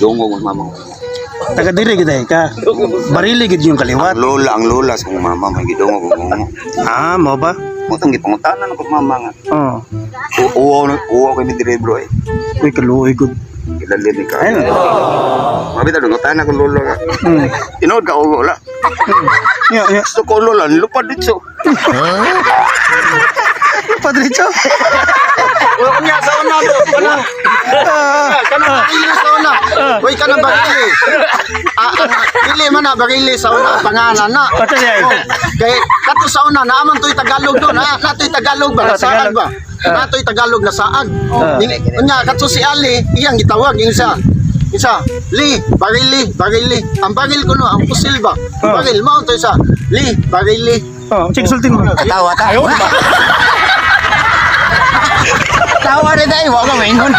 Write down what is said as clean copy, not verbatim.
Dungo mo mama. Taga diri gid ka. Barili gid yung kaliwat. Ang lola sa kong mama may gidungo ko mo. Ah, mo ba? Mo tong gipangutanan ko mama nga. Oh. Uwa ko mi dire bro eh. Uy, kaluoy gud. Ilalim ni ka. Ayun. Mabita dong utana ko lola nga. Tinood ka ugo la. Ya, ya. Gusto ko lola lupad dito. Padrito. Wala niya sa una to. Kana barili sa una. Uy, kana barili. Dili man na barili sa una pangalan na. Pato niya. Kay kato sa una naaman to'y Tagalog doon. Nato'y Tagalog ba? Nasaag ba? Nato'y Tagalog na saag. Nya kato si Ali, iyang gitawag yung isa. Barili. Ang baril ko no, ang pusil ba? Ang baril mo to isa. Barili. Oh, check sulting mo. Tawa rin tayo, wala maingon.